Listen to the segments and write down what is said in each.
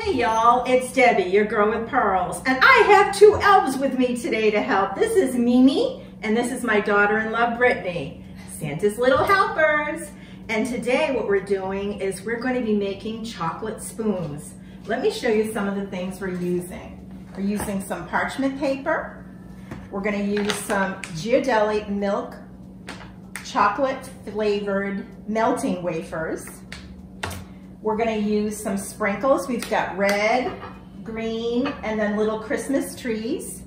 Hey y'all, it's Debbie, your girl with pearls, and I have two elves with me today to help. This is Mimi, and this is my daughter-in-law, Brittany, Santa's little helpers. And today what we're doing is we're going to be making chocolate spoons. Let me show you some of the things we're using. We're using some parchment paper. We're going to use some Ghirardelli milk chocolate flavored melting wafers. We're going to use some sprinkles. We've got red, green, and then little Christmas trees.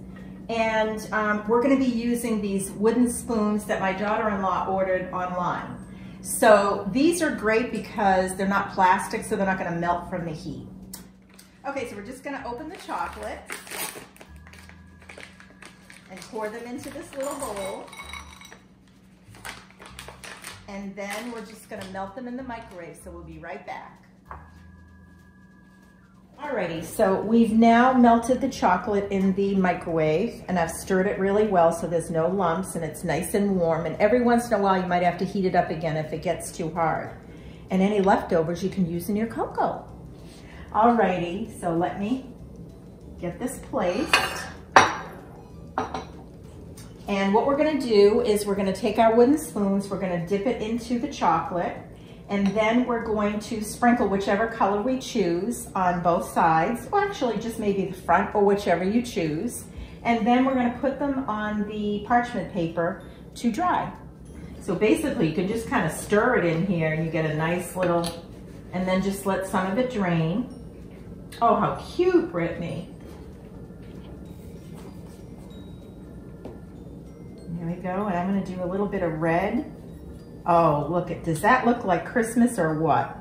And we're going to be using these wooden spoons that my daughter-in-law ordered online. So these are great because they're not plastic, so they're not going to melt from the heat. Okay, so we're just going to open the chocolate and pour them into this little bowl. And then we're just going to melt them in the microwave, so we'll be right back. Alrighty, so we've now melted the chocolate in the microwave, and I've stirred it really well so there's no lumps and it's nice and warm. And every once in a while you might have to heat it up again if it gets too hard. And any leftovers you can use in your cocoa. Alrighty, so let me get this placed. And what we're going to do is we're going to take our wooden spoons, we're going to dip it into the chocolate, and then we're going to sprinkle whichever color we choose on both sides, or actually just maybe the front or whichever you choose. And then we're going to put them on the parchment paper to dry. So basically you can just kind of stir it in here and you get a nice little, and then just let some of it drain. Oh, how cute, Brittany. There we go, and I'm going to do a little bit of red. Oh, look, does that look like Christmas or what?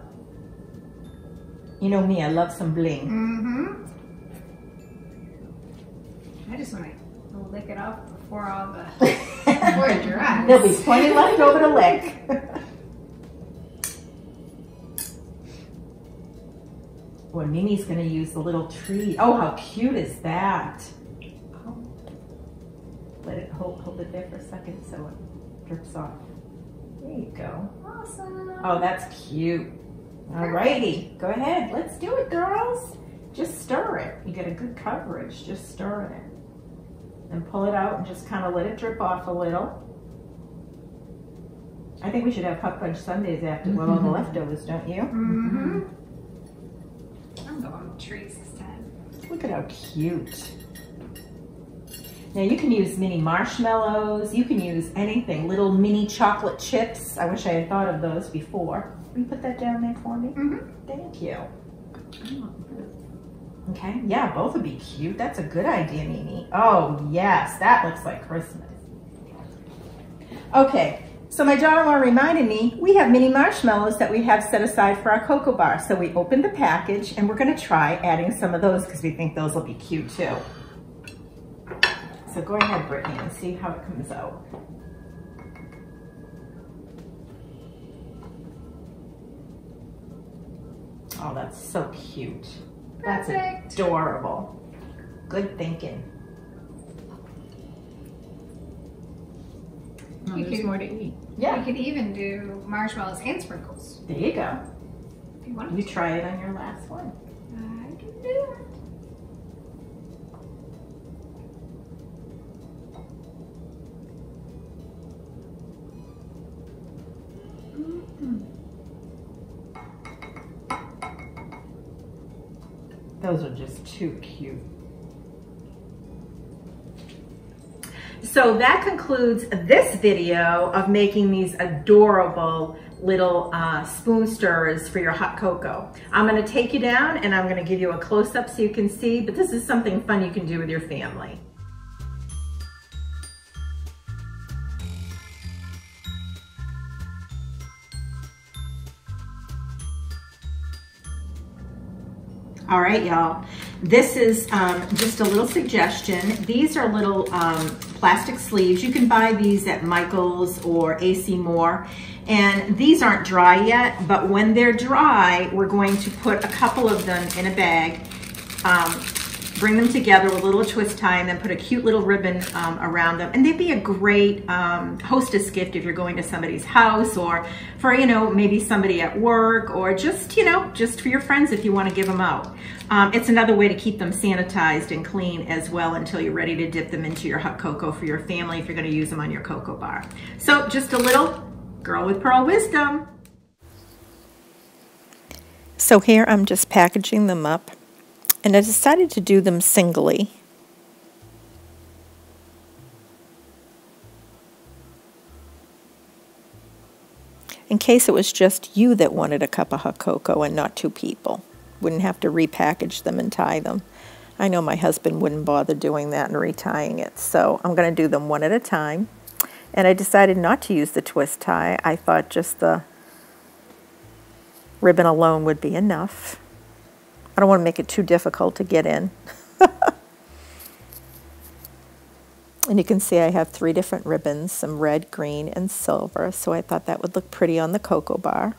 You know me, I love some bling. I just want to lick it off before all the, before it dries. There'll be plenty left over to lick. Well, Mimi's going to use the little tree. Oh, how cute is that? Let it hold it there for a second so it drips off. There you go. Awesome. Oh, that's cute. Alrighty, go ahead. Let's do it, girls. Just stir it. You get a good coverage. Just stir it. And pull it out and just kind of let it drip off a little. I think we should have puff punch Sundays after with all the leftovers, don't you? I'm going with trees this time. Look at how cute. Now you can use mini marshmallows, you can use anything, little mini chocolate chips. I wish I had thought of those before. Will you put that down there for me? Thank you. Okay, yeah, both would be cute. That's a good idea, Mimi. Oh yes, that looks like Christmas. Okay, so my daughter-in-law reminded me, we have mini marshmallows that we have set aside for our cocoa bar. So we opened the package and we're gonna try adding some of those because we think those will be cute too. So go ahead, Brittany, and see how it comes out. Oh, that's so cute. That's adorable. Good thinking. Oh, there's more to eat. Yeah. You could even do marshmallows and sprinkles. There you go. If you wanted You to. try it on your last one. I can do it. Those are just too cute. So that concludes this video of making these adorable little spoon stirrers for your hot cocoa. I'm going to take you down and I'm going to give you a close-up so you can see, but this is something fun you can do with your family. All right, y'all. This is just a little suggestion. These are little plastic sleeves. You can buy these at Michael's or AC Moore. And these aren't dry yet, but when they're dry, we're going to put a couple of them in a bag bring them together with a little twist tie and then put a cute little ribbon around them. And they'd be a great hostess gift if you're going to somebody's house, or for, you know, maybe somebody at work, or just, you know, just for your friends if you want to give them out. It's another way to keep them sanitized and clean as well until you're ready to dip them into your hot cocoa for your family if you're going to use them on your cocoa bar. So just a little girl with pearl wisdom. So here I'm just packaging them up, and I decided to do them singly. In case it was just you that wanted a cup of hot cocoa and not two people. Wouldn't have to repackage them and tie them. I know my husband wouldn't bother doing that and retying it, so I'm going to do them one at a time. And I decided not to use the twist tie. I thought just the ribbon alone would be enough. I don't want to make it too difficult to get in. And you can see I have 3 different ribbons, some red, green, and silver, so I thought that would look pretty on the cocoa bar.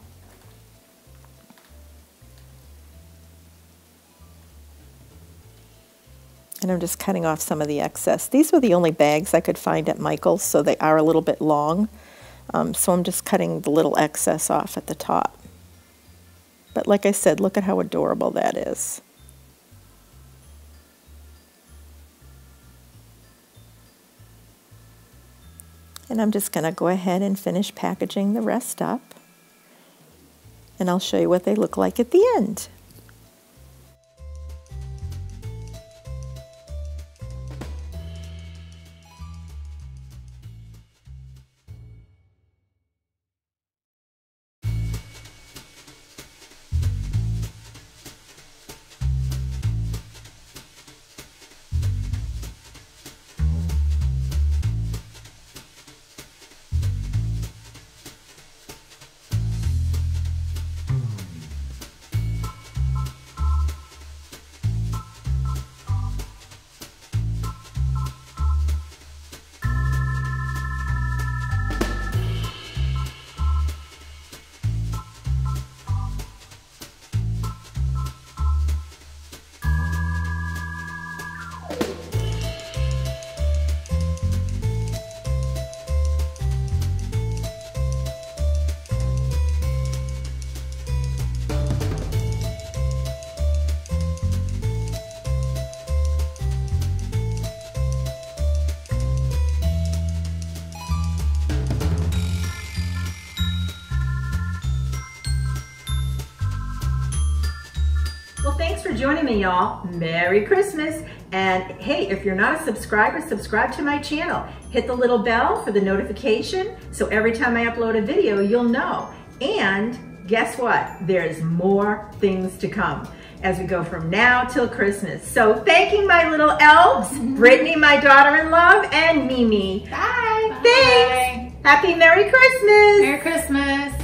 And I'm just cutting off some of the excess. These were the only bags I could find at Michael's, so they are a little bit long. So I'm just cutting the little excess off at the top. But like I said, look at how adorable that is. And I'm just going to go ahead and finish packaging the rest up. And I'll show you what they look like at the end. Well, thanks for joining me, y'all. Merry Christmas. And hey, if you're not a subscriber, subscribe to my channel. Hit the little bell for the notification, so every time I upload a video, you'll know. And guess what? There's more things to come as we go from now till Christmas. So thanking my little elves, Brittany, my daughter-in-law, and Mimi. Bye. Thanks. Happy Merry Christmas. Merry Christmas.